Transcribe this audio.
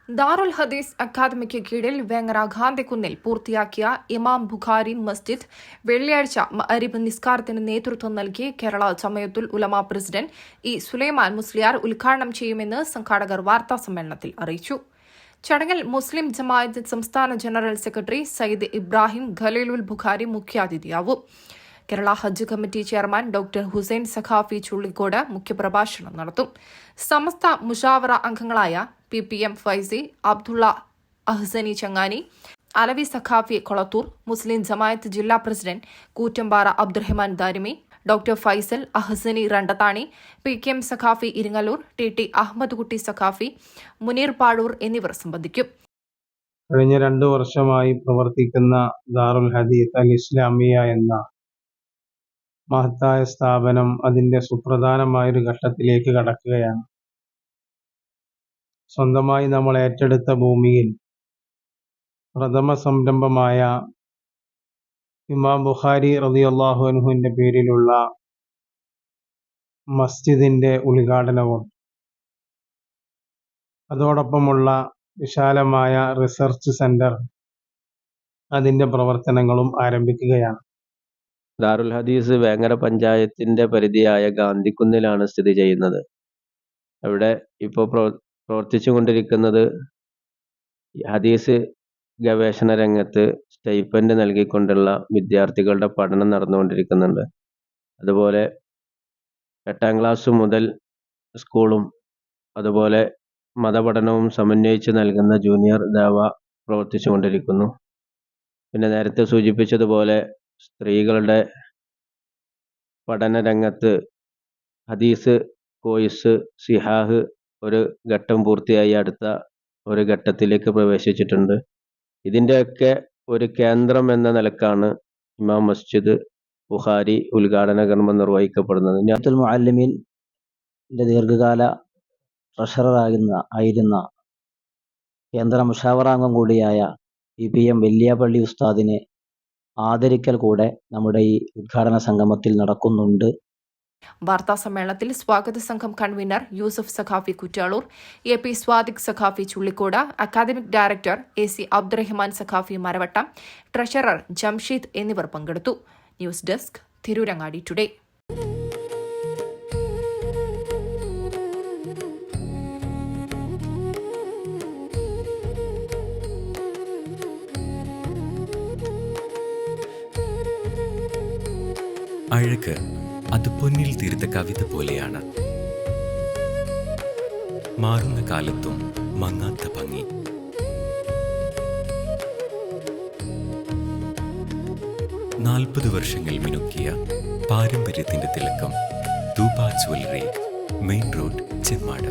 ദാറുൽ ഹദീസ് അക്കാദമിക്ക് കീഴിൽ വേങ്ങര ഗാന്ധിക്കുന്നിൽ പൂർത്തിയാക്കിയ ഇമാം ബുഖാരി മസ്ജിദ് വെള്ളിയാഴ്ച മഅരിബ് നിസ്കാരത്തിന് നേതൃത്വം നൽകി കേരള ജമയത്തുൽ ഉലമ പ്രസിഡന്റ് സുലൈമാൻ മുസ്ലിയാർ ഉദ്ഘാടനം ചെയ്യുമെന്ന് സംഘാടകർ വാർത്താസമ്മേളനത്തിൽ അറിയിച്ചു. ചടങ്ങിൽ മുസ്ലിം ജമാഅത്ത് സംസ്ഥാന ജനറൽ സെക്രട്ടറി സയ്യിദ് ഇബ്രാഹിം ഖലീലുൽ ബുഖാരി മുഖ്യാതിഥിയാവും. Kerala Hajj committee chairman doctor Hussain Saqafi Chullikode മുഖ്യപ്രഭാഷണം നടത്തും. സമസ്ത മുഷാവറ അംഗങ്ങളായ PPM ഫൈസി, അബ്ദുള്ള അഹ്സനി ചങ്ങാനി, അലവി സഖാഫി കൊളത്തൂർ, മുസ്ലിം ജമാഅത്ത് ജില്ലാ president Koottampara Abdurahman Darimi, doctor Faisal Ahsani Randathani, PKM Saqafi Iringallur, TT Ahammed Kutty Saqafi, Muneer Padur എന്നിവർ സംബന്ധിക്കും. കഴിഞ്ഞ 2 വർഷമായി പ്രവർത്തിക്കുന്ന ദാറുൽ ഹദീസ് അൽ ഇസ്ലാമിയ എന്ന മഹത്തായ സ്ഥാപനം അതിൻ്റെ സുപ്രധാനമായൊരു ഘട്ടത്തിലേക്ക് കടക്കുകയാണ്. സ്വന്തമായി നമ്മൾ ഏറ്റെടുത്ത ഭൂമിയിൽ പ്രഥമ സംരംഭമായ ഇമാം ബുഖാരി റളിയല്ലാഹു അൻഹുവിൻ്റെ പേരിലുള്ള മസ്ജിദിൻ്റെ ഉദ്ഘാടനവും അതോടൊപ്പമുള്ള വിശാലമായ റിസർച്ച് സെന്റർ അതിൻ്റെ പ്രവർത്തനങ്ങളും ആരംഭിക്കുകയാണ്. ദാറുൽ ഹദീസ് വേങ്ങര പഞ്ചായത്തിൻ്റെ പരിധിയായ ഗാന്ധിക്കുന്നിലാണ് സ്ഥിതി ചെയ്യുന്നത്. അവിടെ ഇപ്പോൾ പ്രവർത്തിച്ചു കൊണ്ടിരിക്കുന്നത് ഹദീസ് ഗവേഷണ രംഗത്ത് സ്റ്റൈപ്പൻഡ് നൽകിക്കൊണ്ടുള്ള വിദ്യാർത്ഥികളുടെ പഠനം നടന്നുകൊണ്ടിരിക്കുന്നുണ്ട്. അതുപോലെ 8ാം ക്ലാസ് മുതൽ സ്കൂളും അതുപോലെ മതപഠനവും സമന്വയിച്ച് നൽകുന്ന ജൂനിയർ ദഅവ പ്രവർത്തിച്ചു കൊണ്ടിരിക്കുന്നു. പിന്നെ നേരത്തെ സൂചിപ്പിച്ചതുപോലെ സ്ത്രീകളുടെ പഠന രംഗത്ത് ഹദീസ് കോഴ്സ് സിഹാഹ് ഒരു ഘട്ടം പൂർത്തിയായി അടുത്ത ഒരു ഘട്ടത്തിലേക്ക് പ്രവേശിച്ചിട്ടുണ്ട്. ഇതിൻ്റെയൊക്കെ ഒരു കേന്ദ്രം എന്ന നിലക്കാണ് ഇമാം മസ്ജിദ് ബുഖാരി ഉദ്ഘാടന കർമ്മം നിർവഹിക്കപ്പെടുന്നത്. ജമഅത്തുൽ മുഅല്ലിമീൻ്റെ ദീർഘകാല ട്രഷററായിരുന്ന കേന്ദ്ര മുഷാവറാംഗം കൂടിയായ PPM വെല്ലിയാപ്പള്ളി ഉസ്താദിനെ ആദരിക്കൽ കൂടെ നമ്മുടെ ഈ ഉദ്ഘാടന സംഗമത്തിൽ നടക്കുന്നുണ്ട്. വാർത്താസമ്മേളനത്തിൽ സ്വാഗത സംഘം convener Yusuf Saqafi Kuttalur, AP Sadiq Saqafi Chullikode, academic director AC Abdurahman Saqafi Maravattam, treasurer Jamsheed എന്നിവർ പങ്കെടുത്തു. News desk, Tirurangadi today. അഴക് അത് പൊന്നിൽ തീർത്ത കവിത പോലെയാണ്. മാറുന്ന കാലത്തും മങ്ങാത്ത ഭംഗി. നാൽപ്പത് വർഷങ്ങൾ മിനുക്കിയ പാരമ്പര്യത്തിന്റെ തിളക്കം. Dubey jewellery, main road, Chemmad.